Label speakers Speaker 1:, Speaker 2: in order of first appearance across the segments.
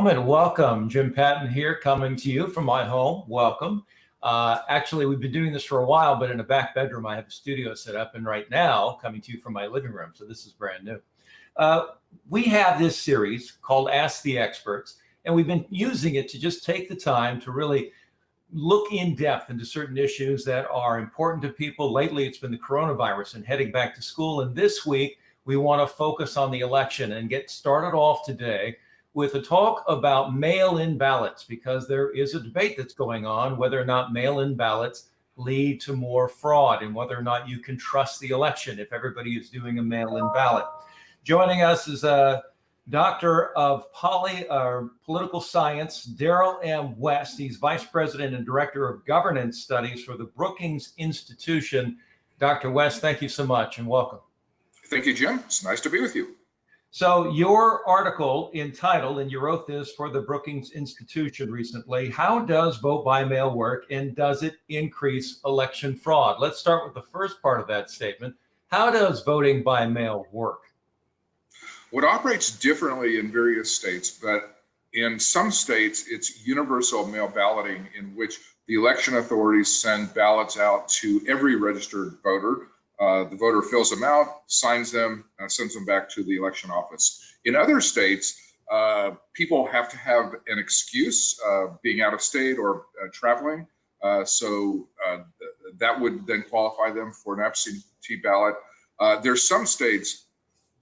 Speaker 1: Welcome. Jim Patton here, coming to you from my home. Welcome. Actually, we've been doing this for a while, but in a back bedroom, I have a studio set up, and right now, coming to you from my living room, so this is brand new. We have this series called Ask the Experts, and we've been using it to just take the time to really look in depth into certain issues that are important to people. Lately, it's been the coronavirus and heading back to school, and this week, we want to focus on the election and get started off today with a talk about mail-in ballots, because there is a debate that's going on whether or not mail-in ballots lead to more fraud and whether or not you can trust the election if everybody is doing a mail-in ballot. Joining us is a doctor of political science, Darrell West. He's vice president and director of governance studies for the Brookings Institute. Dr. West, thank you so much and welcome.
Speaker 2: Thank you, Jim. It's nice to be with you.
Speaker 1: So your article entitled, and you wrote this for the Brookings Institute recently, how does vote by mail work and does it increase election fraud? Let's start with the first part of that statement. How does voting by mail work?
Speaker 2: Well, it operates differently in various states, but in some states, it's universal mail balloting, in which the election authorities send ballots out to every registered voter. The voter fills them out, signs them, sends them back to the election office. In other states, people have to have an excuse, being out of state or traveling. So that would then qualify them for an absentee ballot. There's some states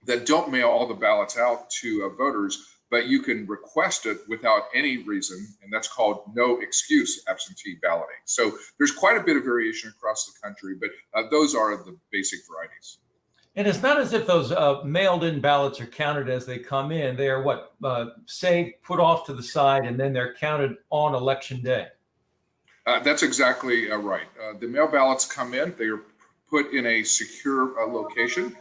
Speaker 2: that don't mail all the ballots out to voters, but you can request it without any reason, and that's called no excuse absentee balloting. So there's quite a bit of variation across the country, but those are the basic varieties.
Speaker 1: And it's not as if those mailed-in ballots are counted as they come in. They are saved, put off to the side, and then they're counted on election day.
Speaker 2: That's exactly right. The mail ballots come in, they are put in a secure location.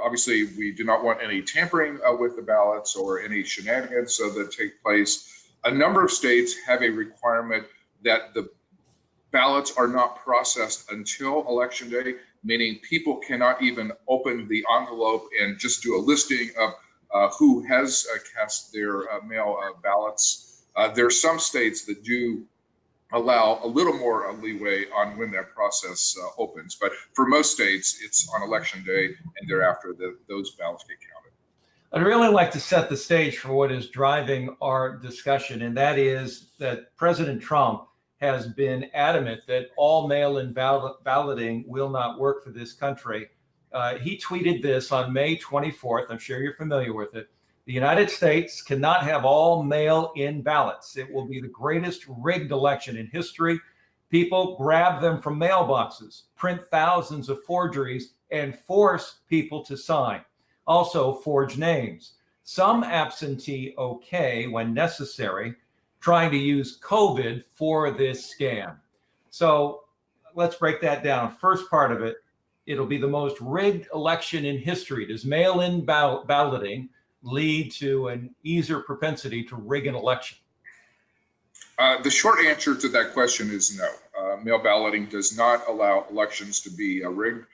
Speaker 2: Obviously, we do not want any tampering with the ballots or any shenanigans that take place. A number of states have a requirement that the ballots are not processed until election day, meaning people cannot even open the envelope and just do a listing of who has cast their mail ballots. There are some states that do allow a little more leeway on when that process opens. But for most states, it's on election day and thereafter those ballots get counted.
Speaker 1: I'd really like to set the stage for what is driving our discussion, and that is that President Trump has been adamant that all mail-in balloting will not work for this country. He tweeted this on May 24th. I'm sure you're familiar with it. The United States cannot have all mail-in ballots. It will be the greatest rigged election in history. People grab them from mailboxes, print thousands of forgeries, and force people to sign. Also forge names. Some absentee okay when necessary, trying to use COVID for this scam. So let's break that down. First part of it, it'll be the most rigged election in history. Does mail-in balloting lead to an easier propensity to rig an election?
Speaker 2: The short answer to that question is no. Mail balloting does not allow elections to be rigged.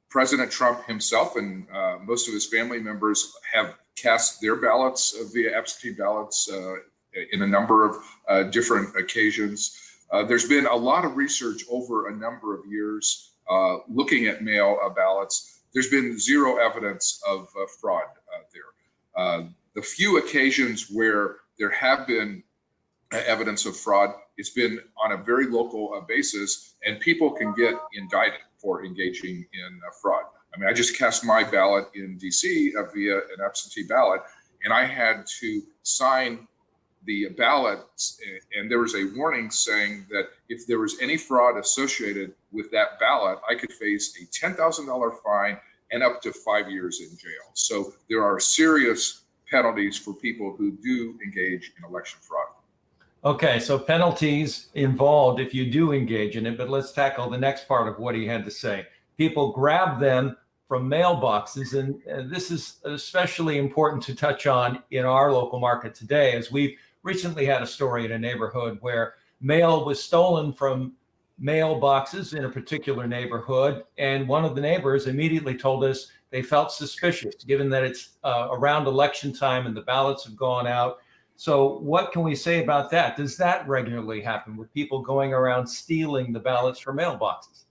Speaker 2: President Trump himself and most of his family members have cast their ballots via absentee ballots in a number of different occasions. There's been a lot of research over a number of years looking at mail ballots. There's been zero evidence of fraud there. The few occasions where there have been evidence of fraud, it's been on a very local basis, and people can get indicted for engaging in fraud. I mean, I just cast my ballot in DC via an absentee ballot, and I had to sign the ballot, and there was a warning saying that if there was any fraud associated with that ballot, I could face a $10,000 fine and up to 5 years in jail. So there are serious penalties for people who do engage in election fraud.
Speaker 1: Okay, so penalties involved if you do engage in it, but let's tackle the next part of what he had to say. People grab them from mailboxes, and this is especially important to touch on in our local market today, as we've recently had a story in a neighborhood where mail was stolen from mailboxes in a particular neighborhood, and one of the neighbors immediately told us they felt suspicious, given that it's around election time and the ballots have gone out. So what can we say about that? Does that regularly happen with people going around stealing the ballots from mailboxes?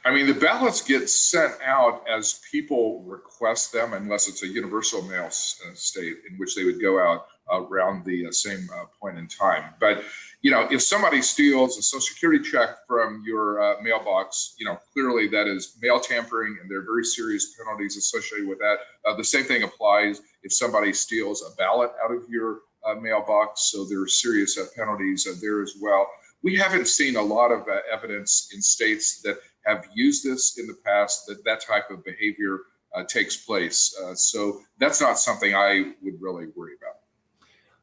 Speaker 2: I mean, the ballots get sent out as people request them, unless it's a universal mail state in which they would go out around the same point in time. But, you know, if somebody steals a Social Security check from your mailbox, you know, clearly that is mail tampering, and there are very serious penalties associated with that. The same thing applies if somebody steals a ballot out of your mailbox. So there are serious penalties there as well. We haven't seen a lot of evidence in states that have used this in the past that type of behavior takes place. So that's not something I would really worry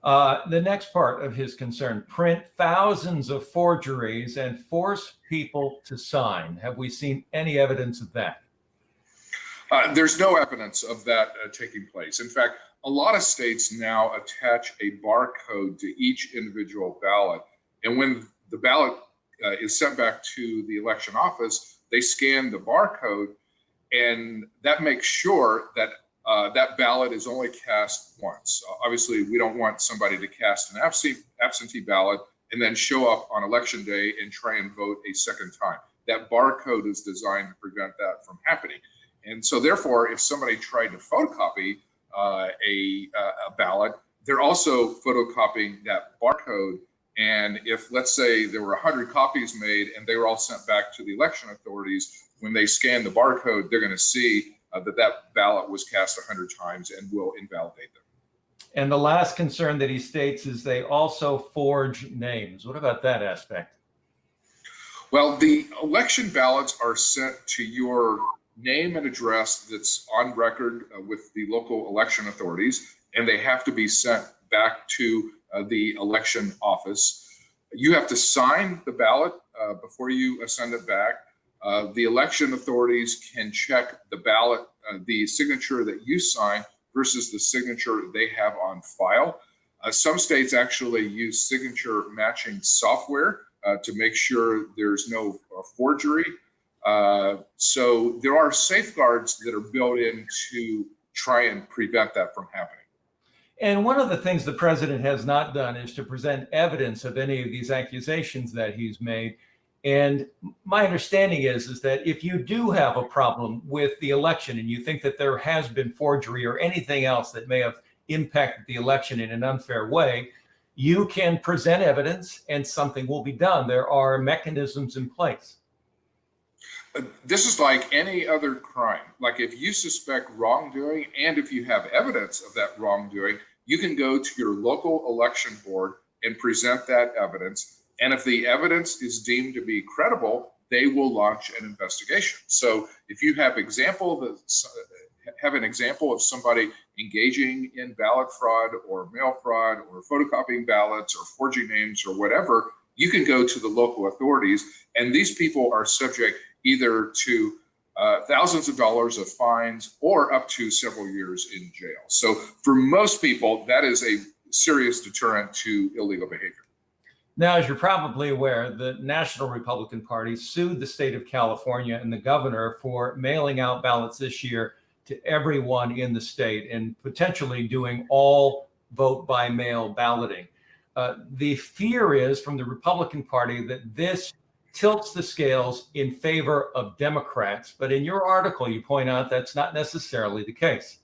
Speaker 2: about.
Speaker 1: The next part of his concern: print thousands of forgeries and force people to sign. Have we seen any evidence of that?
Speaker 2: There's no evidence of that taking place. In fact, a lot of states now attach a barcode to each individual ballot. And when the ballot is sent back to the election office, they scan the barcode, and that makes sure that that ballot is only cast once. Obviously, we don't want somebody to cast an absentee ballot and then show up on election day and try and vote a second time. That barcode is designed to prevent that from happening. And so therefore, if somebody tried to photocopy a ballot, they're also photocopying that barcode. And if, let's say, there were 100 copies made and they were all sent back to the election authorities, when they scan the barcode, they're going to see that ballot was cast 100 times and will invalidate them.
Speaker 1: And the last concern that he states is they also forge names. What about that aspect?
Speaker 2: Well, the election ballots are sent to your name and address that's on record with the local election authorities, and they have to be sent back to the election office. You have to sign the ballot before you send it back. The election authorities can check the ballot, the signature that you sign versus the signature they have on file. Some states actually use signature matching software to make sure there's no forgery. So there are safeguards that are built in to try and prevent that from happening.
Speaker 1: And one of the things the president has not done is to present evidence of any of these accusations that he's made. And my understanding is that if you do have a problem with the election and you think that there has been forgery or anything else that may have impacted the election in an unfair way, you can present evidence and something will be done. There are mechanisms in place.
Speaker 2: This is like any other crime. Like if you suspect wrongdoing and if you have evidence of that wrongdoing, you can go to your local election board and present that evidence. And if the evidence is deemed to be credible, they will launch an investigation. So if you have an example of somebody engaging in ballot fraud or mail fraud or photocopying ballots or forging names or whatever, you can go to the local authorities, and these people are subject either to thousands of dollars of fines or up to several years in jail. So for most people, that is a serious deterrent to illegal behavior.
Speaker 1: Now, as you're probably aware, the National Republican Party sued the state of California and the governor for mailing out ballots this year to everyone in the state and potentially doing all vote by mail balloting. The fear is from the Republican Party that this tilts the scales in favor of Democrats. But in your article, you point out that's not necessarily the case.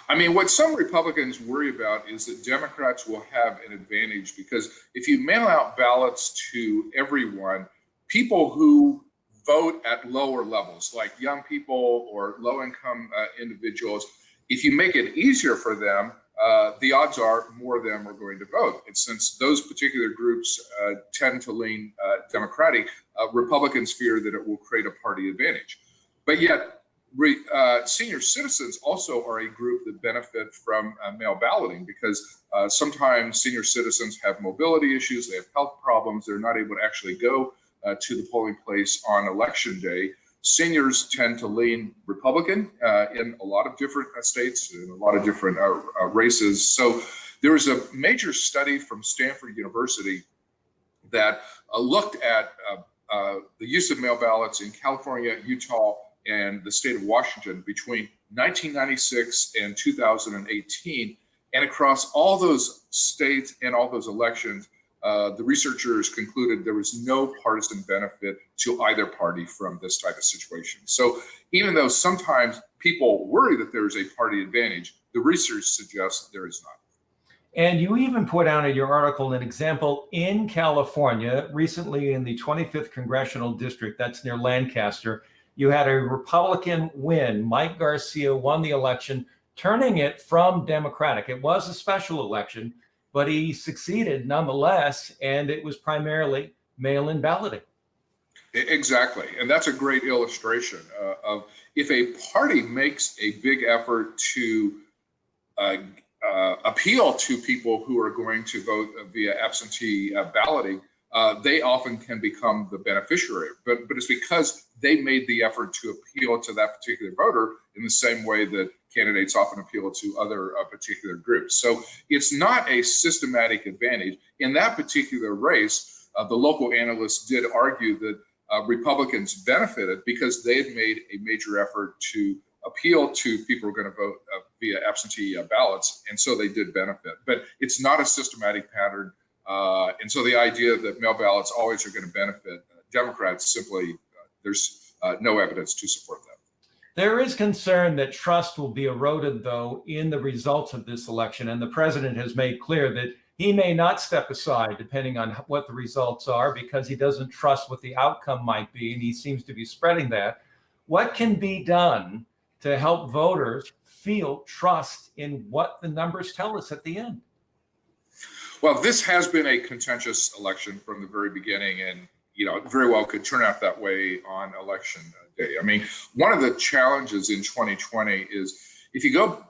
Speaker 2: I mean, what some Republicans worry about is that Democrats will have an advantage because if you mail out ballots to everyone, people who vote at lower levels, like young people or low-income individuals, if you make it easier for them, the odds are more of them are going to vote. And since those particular groups tend to lean Democratic, Republicans fear that it will create a party advantage. But yet, senior citizens also are a group that benefit from mail balloting because sometimes senior citizens have mobility issues, they have health problems, they're not able to actually go to the polling place on election day. Seniors tend to lean Republican in a lot of different states, in a lot of different races. So there was a major study from Stanford University that looked at the use of mail ballots in California, Utah, and the state of Washington between 1996 and 2018. And across all those states and all those elections, the researchers concluded there was no partisan benefit to either party from this type of situation. So even though sometimes people worry that there is a party advantage, the research suggests there is not.
Speaker 1: And you even put out in your article an example in California, recently in the 25th Congressional District, that's near Lancaster. You had a Republican win. Mike Garcia won the election, turning it from Democratic. It was a special election, but he succeeded nonetheless, and it was primarily mail-in balloting.
Speaker 2: Exactly. And that's a great illustration of if a party makes a big effort to appeal to people who are going to vote via absentee balloting, they often can become the beneficiary. But it's because they made the effort to appeal to that particular voter in the same way that candidates often appeal to other particular groups. So it's not a systematic advantage. In that particular race, the local analysts did argue that Republicans benefited because they had made a major effort to appeal to people who are going to vote via absentee ballots, and so they did benefit. But it's not a systematic pattern, and so the idea that mail ballots always are going to benefit Democrats, simply there's no evidence to support that.
Speaker 1: There is concern that trust will be eroded, though, in the results of this election, and the president has made clear that he may not step aside depending on what the results are because he doesn't trust what the outcome might be, and he seems to be spreading that. What can be done to help voters feel trust in what the numbers tell us at the end?
Speaker 2: Well, this has been a contentious election from the very beginning, and it very well could turn out that way on election day. I mean, one of the challenges in 2020 is if you go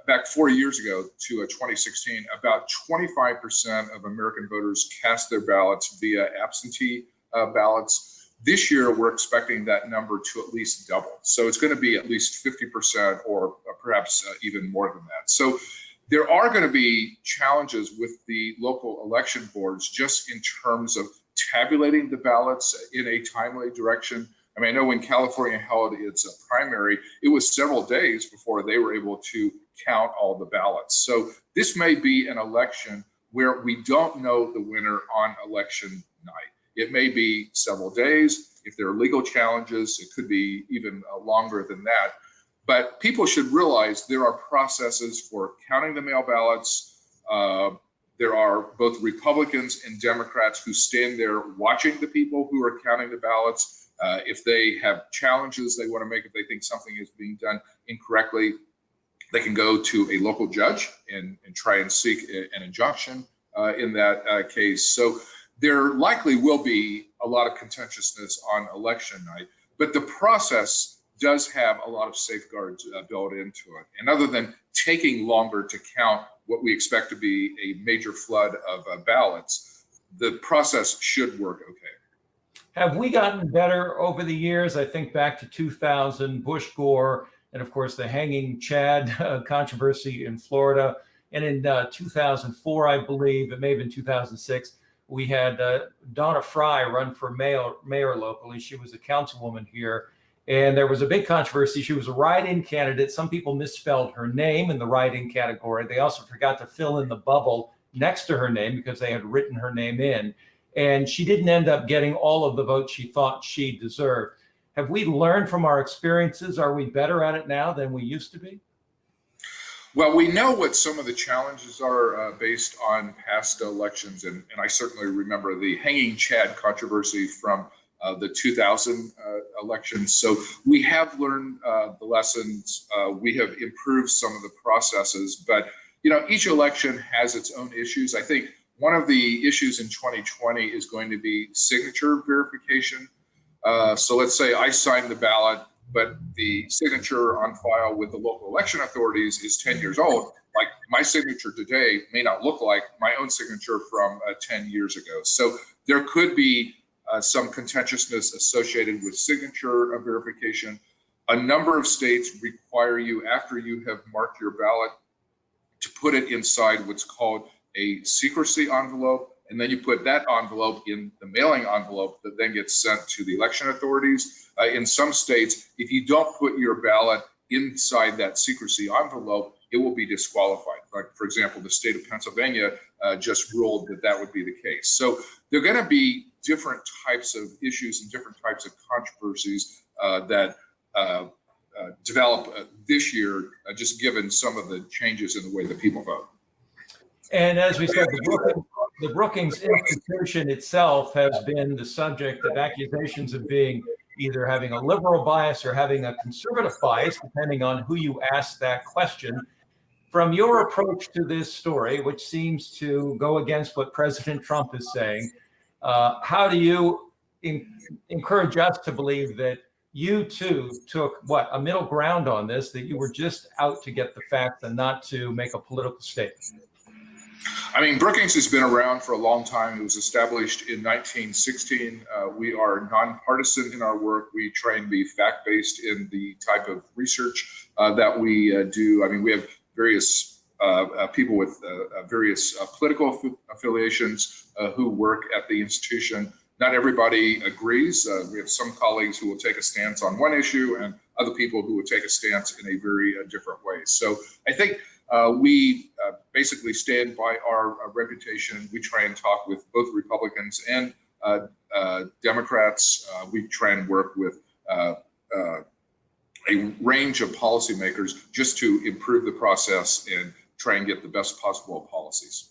Speaker 2: back 4 years ago to 2016, about 25% of American voters cast their ballots via absentee ballots. This year, we're expecting that number to at least double. So it's going to be at least 50% or perhaps even more than that. So there are going to be challenges with the local election boards just in terms of tabulating the ballots in a timely direction. I mean, I know when California held its primary, it was several days before they were able to count all the ballots. So this may be an election where we don't know the winner on election night. It may be several days. If there are legal challenges, it could be even longer than that. But people should realize there are processes for counting the mail ballots. There are both Republicans and Democrats who stand there watching the people who are counting the ballots. If they have challenges they want to make, if they think something is being done incorrectly, they can go to a local judge and try and seek an injunction in that case. So there likely will be a lot of contentiousness on election night, but the process does have a lot of safeguards built into it. And other than taking longer to count what we expect to be a major flood of ballots, the process should work okay.
Speaker 1: Have we gotten better over the years? I think back to 2000, Bush Gore, and of course the hanging Chad controversy in Florida. And in 2004, I believe, it may have been 2006, we had Donna Fry run for mayor locally. She was a councilwoman here. And there was a big controversy. She was a write-in candidate. Some people misspelled her name in the write-in category. They also forgot to fill in the bubble next to her name because they had written her name in. And she didn't end up getting all of the votes she thought she deserved. Have we learned from our experiences? Are we better at it now than we used to be?
Speaker 2: Well, we know what some of the challenges are based on past elections. And I certainly remember the hanging Chad controversy from the 2000 election. So we have learned the lessons. We have improved some of the processes, but each election has its own issues. I think one of the issues in 2020 is going to be signature verification. So let's say I signed the ballot, but the signature on file with the local election authorities is 10 years old. Like my signature today may not look like my own signature from 10 years ago. So there could be some contentiousness associated with signature verification. A number of states require you, after you have marked your ballot, to put it inside what's called a secrecy envelope. and then you put that envelope in the mailing envelope that then gets sent to the election authorities. In some states, if you don't put your ballot inside that secrecy envelope, it will be disqualified. Like, for example, the state of Pennsylvania just ruled that that would be the case. So there are going to be different types of issues and different types of controversies that develop this year, just given some of the changes in the way that people vote.
Speaker 1: And as we said, the Brookings Institution itself has been the subject of accusations of being either having a liberal bias or having a conservative bias, depending on who you ask that question. From your approach to this story, which seems to go against what President Trump is saying, how do you encourage us to believe that you too took a middle ground on this, that you were just out to get the facts and not to make a political statement?
Speaker 2: I mean, Brookings has been around for a long time. It was established in 1916. We are nonpartisan in our work. We try and be fact-based in the type of research that we do. I mean, we have various people with various political affiliations who work at the institution. Not everybody agrees. We have some colleagues who will take a stance on one issue and other people who will take a stance in a very different way. So I think we basically stand by our reputation. We try and talk with both Republicans and Democrats. We try and work with a range of policymakers just to improve the process and try and get the best possible policies.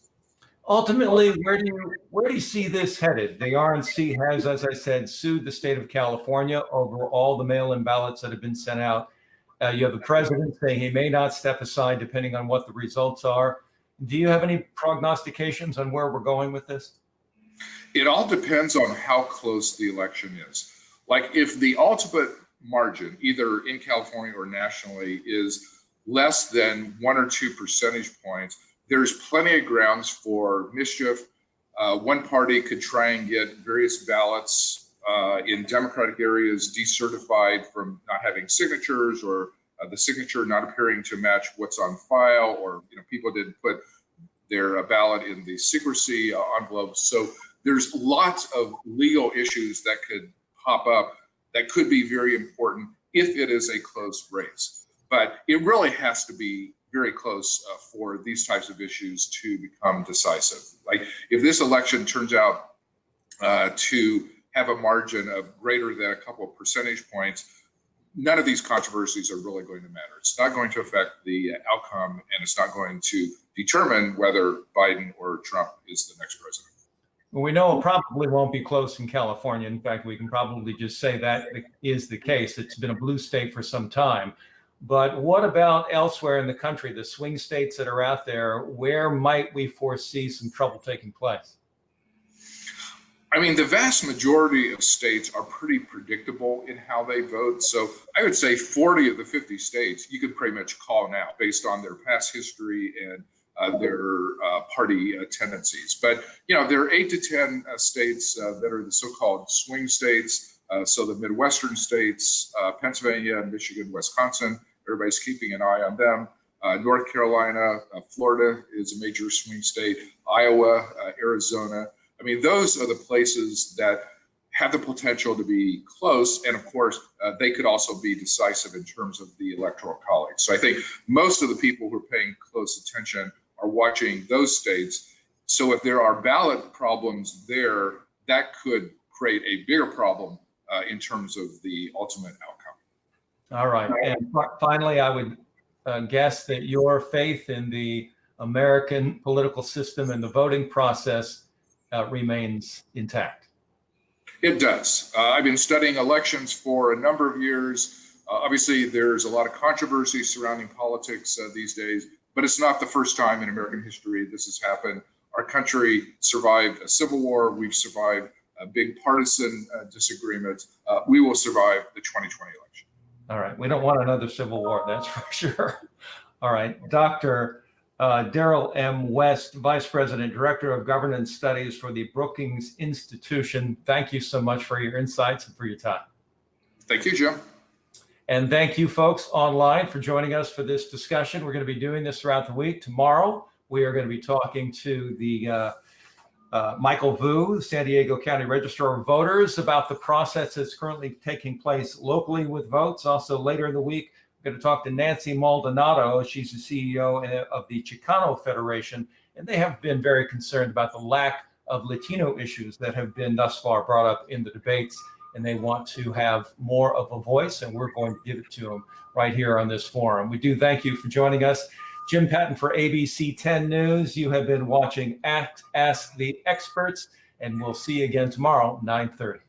Speaker 1: Ultimately, where do you see this headed? The RNC has, as I said, sued the state of California over all the mail-in ballots that have been sent out. You have the president saying he may not step aside depending on what the results are. Do you have any prognostications on where we're going with this?
Speaker 2: It all depends on how close the election is. Like, if the ultimate margin, either in California or nationally, is less than 1 or 2 percentage points, there's plenty of grounds for mischief. One party could try and get various ballots in Democratic areas decertified from not having signatures, or the signature not appearing to match what's on file, or people didn't put their ballot in the secrecy envelope. So there's lots of legal issues that could pop up that could be very important if it is a close race. But it really has to be very close for these types of issues to become decisive. Like, if this election turns out to have a margin of greater than a couple of percentage points, none of these controversies are really going to matter. It's not going to affect the outcome, and it's not going to determine whether Biden or Trump is the next president.
Speaker 1: Well, we know it probably won't be close in California. In fact, we can probably just say that is the case. It's been a blue state for some time. But what about elsewhere in the country, the swing states that are out there? Where might we foresee some trouble taking place?
Speaker 2: I mean, the vast majority of states are pretty predictable in how they vote. So I would say 40 of the 50 states you could pretty much call now based on their past history and their party tendencies. But, there are 8 to 10 states that are the so-called swing states. So the Midwestern states, Pennsylvania, Michigan, Wisconsin, everybody's keeping an eye on them. North Carolina, Florida is a major swing state, Iowa, Arizona. I mean, those are the places that have the potential to be close. And of course, they could also be decisive in terms of the electoral college. So I think most of the people who are paying close attention are watching those states. So if there are ballot problems there, that could create a bigger problem in terms of the ultimate outcome.
Speaker 1: All right. And finally, I would guess that your faith in the American political system and the voting process remains intact.
Speaker 2: It does. I've been studying elections for a number of years. Obviously, there's a lot of controversy surrounding politics these days, but it's not the first time in American history this has happened. Our country survived a civil war. We've survived a big partisan disagreement. We will survive the 2020 election.
Speaker 1: All right. We don't want another civil war, that's for sure. All right. Dr. Darrell M. West, Vice President, Director of Governance Studies for the Brookings Institution. Thank you so much for your insights and for your time.
Speaker 2: Thank you, Jim.
Speaker 1: And thank you, folks online, for joining us for this discussion. We're going to be doing this throughout the week. Tomorrow, we are going to be talking to the Michael Vu, the San Diego County Registrar of Voters, about the process that's currently taking place locally with votes. Also, later in the week, we're going to talk to Nancy Maldonado. She's the CEO of the Chicano Federation, and they have been very concerned about the lack of Latino issues that have been thus far brought up in the debates, and they want to have more of a voice, and we're going to give it to them right here on this forum. We do thank you for joining us. Jim Patton for ABC 10 News. You have been watching Ask the Experts, and we'll see you again tomorrow, 9:30.